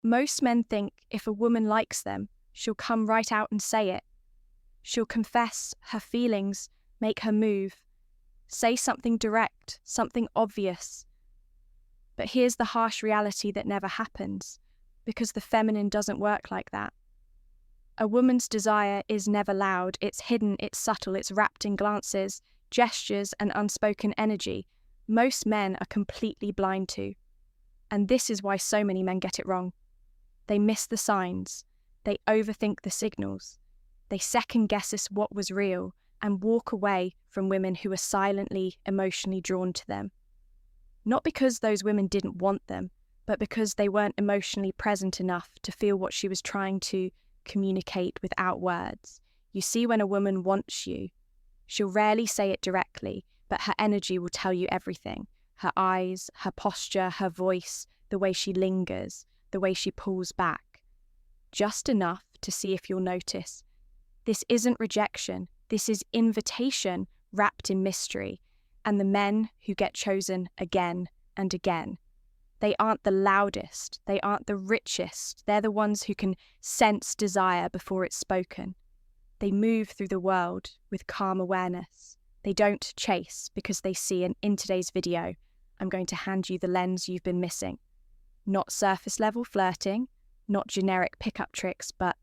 Most men think if a woman likes them, she'll come right out and say it. She'll confess her feelings, make her move, say something direct, something obvious. But here's the harsh reality that never happens, because the feminine doesn't work like that. A woman's desire is never loud, it's hidden, it's subtle, it's wrapped in glances, gestures, and unspoken energy most men are completely blind to. And this is why so many men get it wrong. They miss the signs, they overthink the signals, they second-guess what was real, and walk away from women who are silently, emotionally drawn to them. Not because those women didn't want them, but because they weren't emotionally present enough to feel what she was trying to communicate without words. You see, when a woman wants you, she'll rarely say it directly, but her energy will tell you everything. Her eyes, her posture, her voice, the way she lingers, the way she pulls back. Just enough to see if you'll notice. This isn't rejection, this is invitation wrapped in mystery. And the men who get chosen again and again, they aren't the loudest, they aren't the richest, they're the ones who can sense desire before it's spoken. They move through the world with calm awareness. They don't chase because they see in today's video, I'm going to hand you the lens you've been missing. Not surface level flirting, not generic pickup tricks, but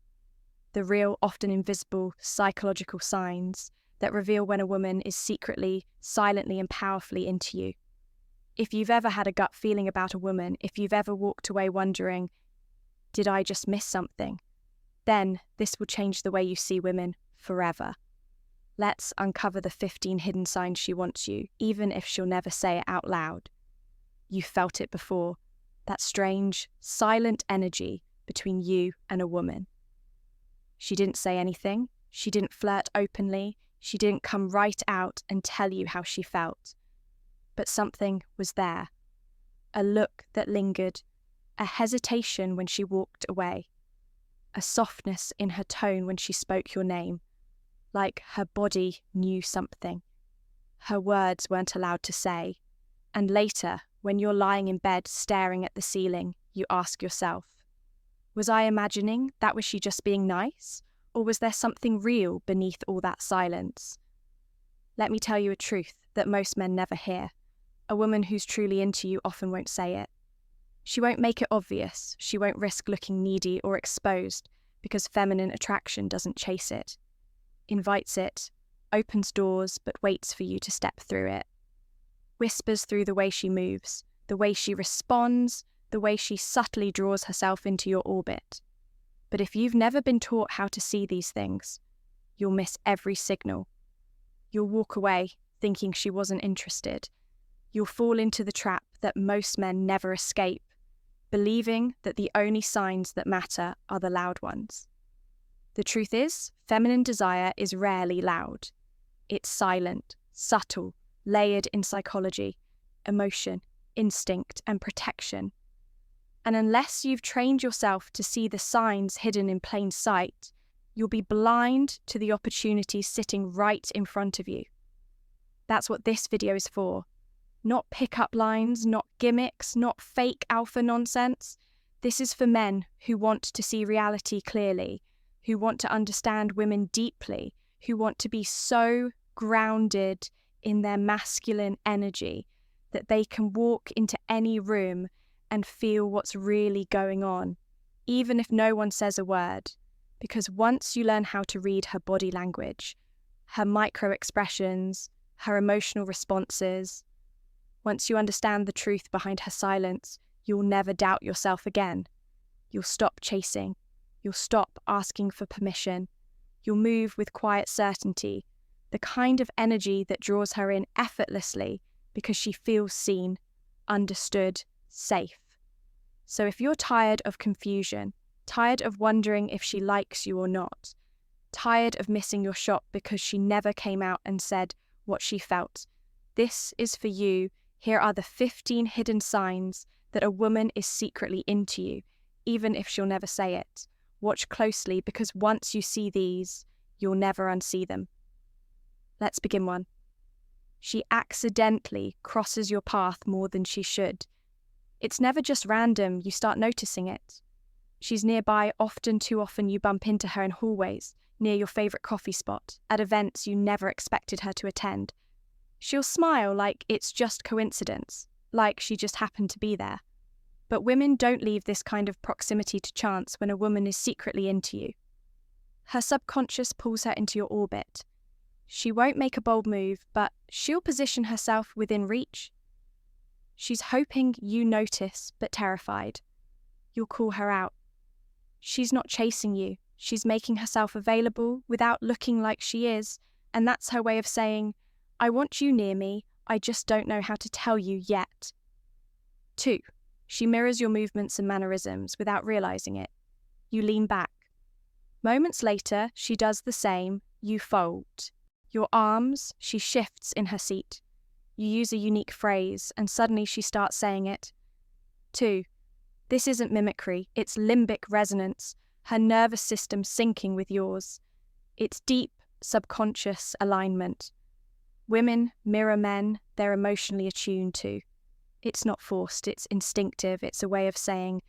the real, often invisible psychological signs that reveal when a woman is secretly, silently, and powerfully into you. If you've ever had a gut feeling about a woman, if you've ever walked away wondering, did I just miss something? Then this will change the way you see women forever. Let's uncover the 15 hidden signs she wants you, even if she'll never say it out loud. You felt it before, that strange, silent energy between you and a woman. She didn't say anything, she didn't flirt openly, she didn't come right out and tell you how she felt. But something was there. A look that lingered, a hesitation when she walked away, a softness in her tone when she spoke your name, like her body knew something. Her words weren't allowed to say. And later, when you're lying in bed staring at the ceiling, you ask yourself, was I imagining that? Was she just being nice? Or was there something real beneath all that silence? Let me tell you a truth that most men never hear. A woman who's truly into you often won't say it. She won't make it obvious. She won't risk looking needy or exposed because feminine attraction doesn't chase it. Invites it, opens doors but waits for you to step through it. Whispers through the way she moves, the way she responds, the way she subtly draws herself into your orbit. But if you've never been taught how to see these things, you'll miss every signal. You'll walk away thinking she wasn't interested. You'll fall into the trap that most men never escape, believing that the only signs that matter are the loud ones. The truth is, feminine desire is rarely loud. It's silent, subtle, layered in psychology, emotion, instinct, and protection. And unless you've trained yourself to see the signs hidden in plain sight, you'll be blind to the opportunities sitting right in front of you. That's what this video is for. Not pickup lines, not gimmicks, not fake alpha nonsense. This is for men who want to see reality clearly, who want to understand women deeply, who want to be so grounded in their masculine energy that they can walk into any room and feel what's really going on, even if no one says a word. Because once you learn how to read her body language, her micro-expressions, her emotional responses, once you understand the truth behind her silence, you'll never doubt yourself again. You'll stop chasing. You'll stop asking for permission. You'll move with quiet certainty, the kind of energy that draws her in effortlessly because she feels seen, understood, safe. So if you're tired of confusion, tired of wondering if she likes you or not, tired of missing your shot because she never came out and said what she felt, this is for you. Here are the 15 hidden signs that a woman is secretly into you, even if she'll never say it. Watch closely, because once you see these, you'll never unsee them. Let's begin one. She accidentally crosses your path more than she should. It's never just random, you start noticing it. She's nearby often, too often you bump into her in hallways, near your favorite coffee spot, at events you never expected her to attend. She'll smile like it's just coincidence, like she just happened to be there. But women don't leave this kind of proximity to chance when a woman is secretly into you. Her subconscious pulls her into your orbit. She won't make a bold move, but she'll position herself within reach. She's hoping you notice, but terrified. You'll call her out. She's not chasing you. She's making herself available without looking like she is, and that's her way of saying, I want you near me, I just don't know how to tell you yet. 2. She mirrors your movements and mannerisms without realizing it. You lean back. Moments later, she does the same. You fold. Your arms, she shifts in her seat. You use a unique phrase, and suddenly she starts saying it. 2. This isn't mimicry, it's limbic resonance, her nervous system syncing with yours. It's deep, subconscious alignment. Women mirror men they're emotionally attuned to. It's not forced, it's instinctive, it's a way of saying,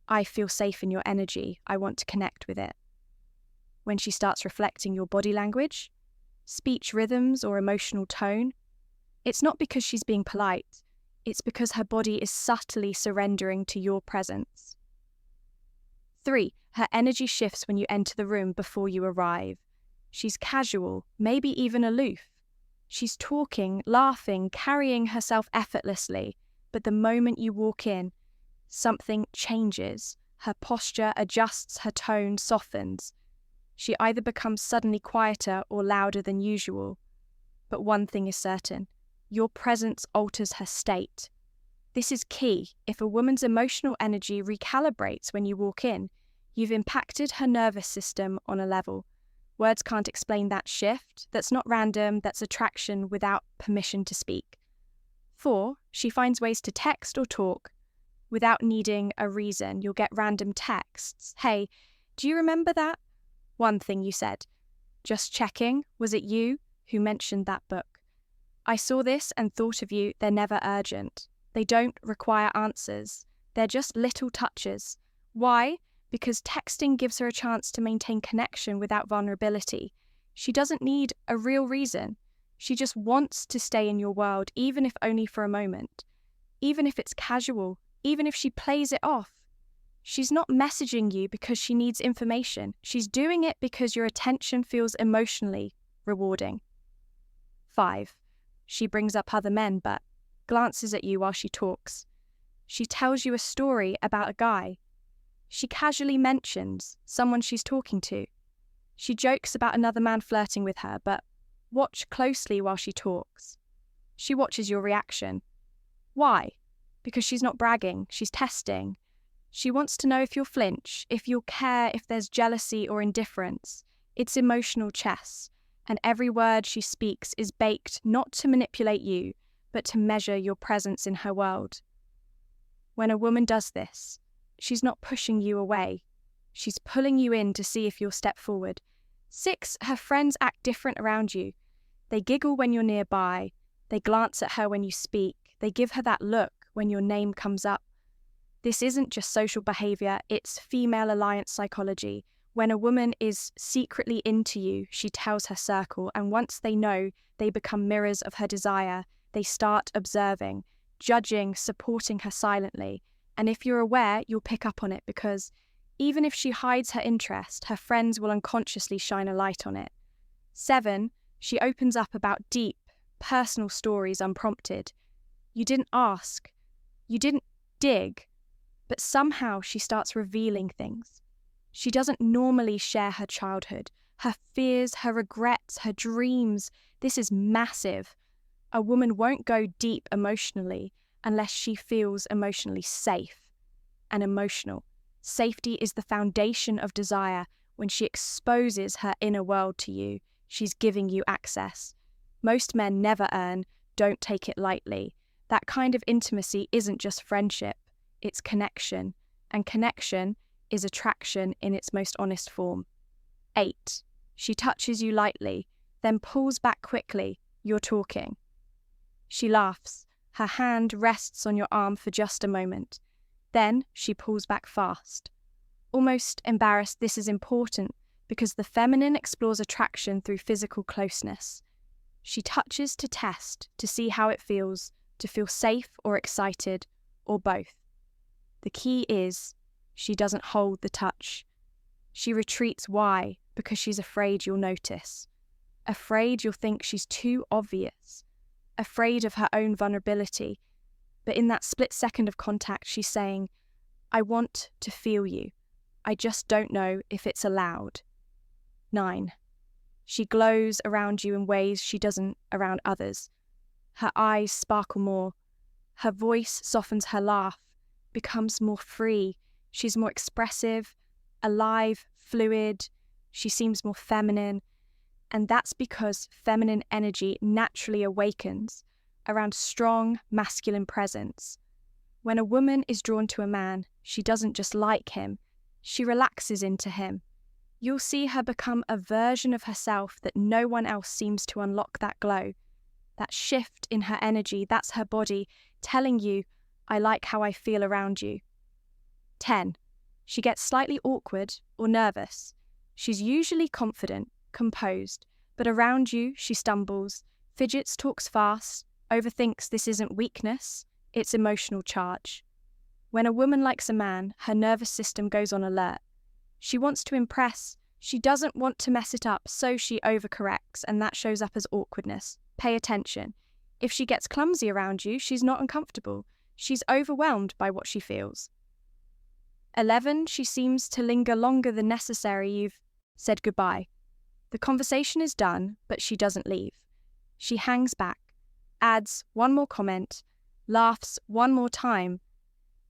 I feel safe in your energy, I want to connect with it. When she starts reflecting your body language, speech rhythms or emotional tone, it's not because she's being polite, it's because her body is subtly surrendering to your presence. 3. Her energy shifts when you enter the room before you arrive. She's casual, maybe even aloof. She's talking, laughing, carrying herself effortlessly, but the moment you walk in, something changes. Her posture adjusts, her tone softens. She either becomes suddenly quieter or louder than usual. But one thing is certain, your presence alters her state. This is key. If a woman's emotional energy recalibrates when you walk in, you've impacted her nervous system on a level. Words can't explain that shift. That's not random, that's attraction without permission to speak. 4. She finds ways to text or talk without needing a reason. You'll get random texts. Hey, do you remember that one thing you said? Just checking, was it you who mentioned that book? I saw this and thought of you. They're never urgent. They don't require answers. They're just little touches. Why? Because texting gives her a chance to maintain connection without vulnerability. She doesn't need a real reason. She just wants to stay in your world, even if only for a moment. Even if it's casual, even if she plays it off. She's not messaging you because she needs information. She's doing it because your attention feels emotionally rewarding. 5. She brings up other men, but glances at you while she talks. She tells you a story about a guy. She casually mentions someone she's talking to. She jokes about another man flirting with her, but watch closely while she talks. She watches your reaction. Why? Because she's not bragging, she's testing. She wants to know if you'll flinch, if you'll care, if there's jealousy or indifference. It's emotional chess, and every word she speaks is baked not to manipulate you, but to measure your presence in her world. When a woman does this, she's not pushing you away. She's pulling you in to see if you'll step forward. 6. Her friends act different around you. They giggle when you're nearby. They glance at her when you speak. They give her that look when your name comes up. This isn't just social behavior, it's female alliance psychology. When a woman is secretly into you, she tells her circle, and once they know, they become mirrors of her desire. They start observing, judging, supporting her silently. And if you're aware, you'll pick up on it because even if she hides her interest, her friends will unconsciously shine a light on it. 7. She opens up about deep, personal stories unprompted. You didn't ask. You didn't dig. But somehow she starts revealing things. She doesn't normally share her childhood, her fears, her regrets, her dreams. This is massive. A woman won't go deep emotionally unless she feels emotionally safe and emotional. Safety is the foundation of desire. When she exposes her inner world to you, she's giving you access. Most men never earn, don't take it lightly. That kind of intimacy isn't just friendship, it's connection. And connection is attraction in its most honest form. 8. She touches you lightly, then pulls back quickly. You're talking. She laughs. Her hand rests on your arm for just a moment. Then she pulls back fast. almost embarrassed. This is important because the feminine explores attraction through physical closeness. She touches to test, to see how it feels, to feel safe or excited, or both. The key is she doesn't hold the touch. She retreats. Why? Because she's afraid you'll notice. Afraid you'll think she's too obvious. Afraid of her own vulnerability. But in that split second of contact, she's saying, I want to feel you. I just don't know if it's allowed. 9. She glows around you in ways she doesn't around others. Her eyes sparkle more. Her voice softens. Her laugh becomes more free. She's more expressive, alive, fluid. She seems more feminine. And that's because feminine energy naturally awakens around strong masculine presence. When a woman is drawn to a man, she doesn't just like him, she relaxes into him. You'll see her become a version of herself that no one else seems to unlock. That glow, that shift in her energy, that's her body telling you, I like how I feel around you. 10. She gets slightly awkward or nervous. She's usually confident, composed, but around you she stumbles, fidgets, talks fast, overthinks. This isn't weakness, it's emotional charge. When a woman likes a man, her nervous system goes on alert. She wants to impress, she doesn't want to mess it up, so she overcorrects, and that shows up as awkwardness. Pay attention. If she gets clumsy around you, she's not uncomfortable. She's overwhelmed by what she feels. 11. She seems to linger longer than necessary. You've said goodbye. The conversation is done, but she doesn't leave. She hangs back, adds one more comment, laughs one more time,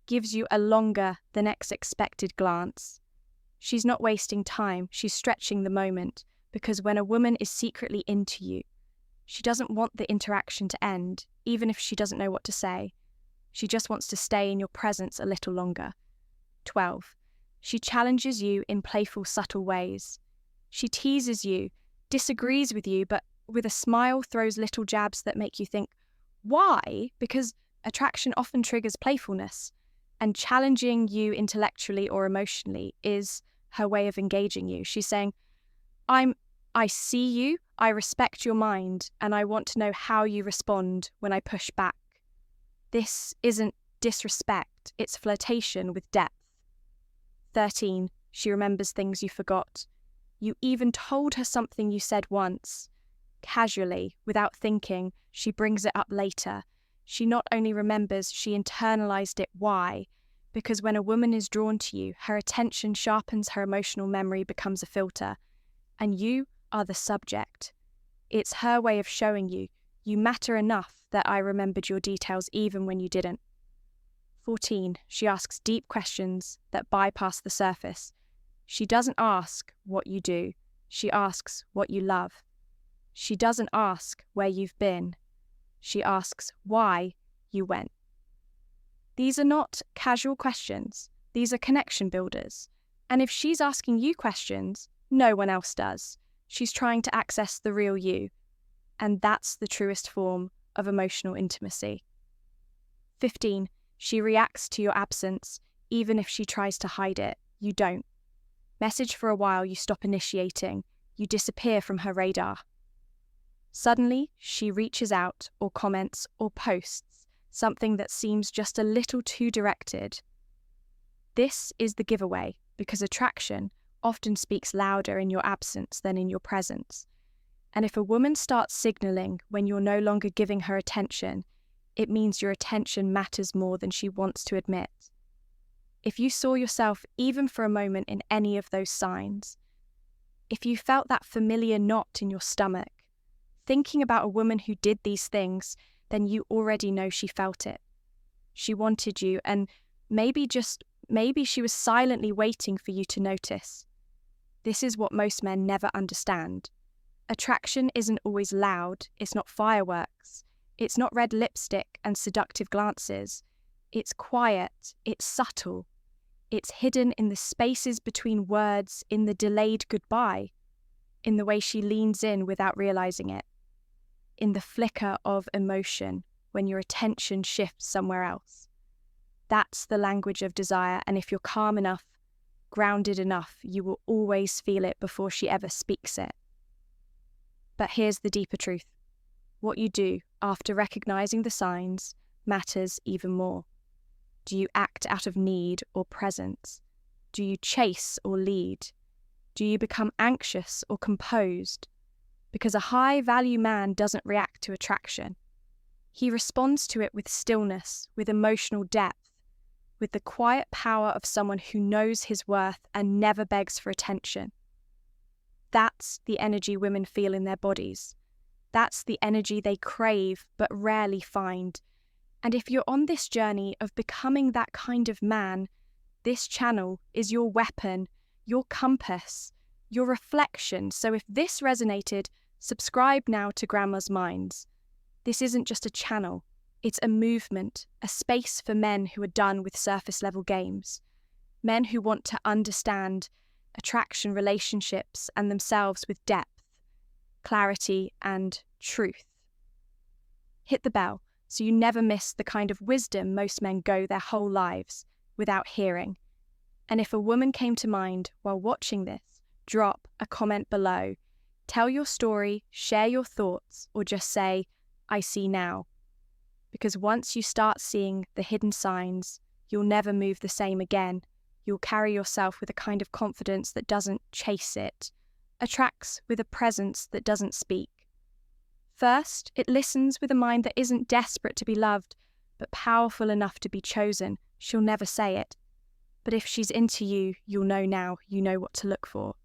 gives you a longer than expected glance. She's not wasting time, she's stretching the moment, because when a woman is secretly into you, she doesn't want the interaction to end, even if she doesn't know what to say. She just wants to stay in your presence a little longer. 12. She challenges you in playful, subtle ways. She teases you, disagrees with you, but with a smile throws little jabs that make you think, why? Because attraction often triggers playfulness, and challenging you intellectually or emotionally is her way of engaging you. She's saying, I see you, I respect your mind, and I want to know how you respond when I push back. This isn't disrespect, it's flirtation with depth. 13. She remembers things you forgot. You even told her something you said once. Casually, without thinking, she brings it up later. She not only remembers, she internalized it. Why? Because when a woman is drawn to you, her attention sharpens, her emotional memory becomes a filter, and you are the subject. It's her way of showing you, you matter enough that I remembered your details even when you didn't. 14. She asks deep questions that bypass the surface. She doesn't ask what you do, she asks what you love. She doesn't ask where you've been, she asks why you went. These are not casual questions, these are connection builders. And if she's asking you questions, no one else does. She's trying to access the real you, and that's the truest form of emotional intimacy. 15. She reacts to your absence, even if she tries to hide it. You don't. Message for a while, you stop initiating, you disappear from her radar. Suddenly, she reaches out or comments or posts something that seems just a little too directed. This is the giveaway, because attraction often speaks louder in your absence than in your presence. And if a woman starts signaling when you're no longer giving her attention, it means your attention matters more than she wants to admit. If you saw yourself even for a moment in any of those signs, if you felt that familiar knot in your stomach, thinking about a woman who did these things, then you already know she felt it. She wanted you, and maybe she was silently waiting for you to notice. This is what most men never understand. Attraction isn't always loud, it's not fireworks, it's not red lipstick and seductive glances. It's quiet, it's subtle, it's hidden in the spaces between words, in the delayed goodbye, in the way she leans in without realizing it, in the flicker of emotion when your attention shifts somewhere else. That's the language of desire, and if you're calm enough, grounded enough, you will always feel it before she ever speaks it. But here's the deeper truth. What you do after recognizing the signs matters even more. Do you act out of need or presence? Do you chase or lead? Do you become anxious or composed? Because a high-value man doesn't react to attraction. He responds to it with stillness, with emotional depth, with the quiet power of someone who knows his worth and never begs for attention. That's the energy women feel in their bodies. That's the energy they crave but rarely find. And if you're on this journey of becoming that kind of man, this channel is your weapon, your compass, your reflection. So if this resonated, subscribe now to Grandma's Minds. This isn't just a channel, it's a movement, a space for men who are done with surface-level games. Men who want to understand attraction, relationships, and themselves with depth, clarity, and truth. Hit the bell so you never miss the kind of wisdom most men go their whole lives without hearing. And if a woman came to mind while watching this, drop a comment below. Tell your story, share your thoughts, or just say, I see now. Because once you start seeing the hidden signs, you'll never move the same again. You'll carry yourself with a kind of confidence that doesn't chase it, attracts with a presence that doesn't speak. First, it listens with a mind that isn't desperate to be loved, but powerful enough to be chosen. She'll never say it. But if she's into you, you'll know now, you know what to look for.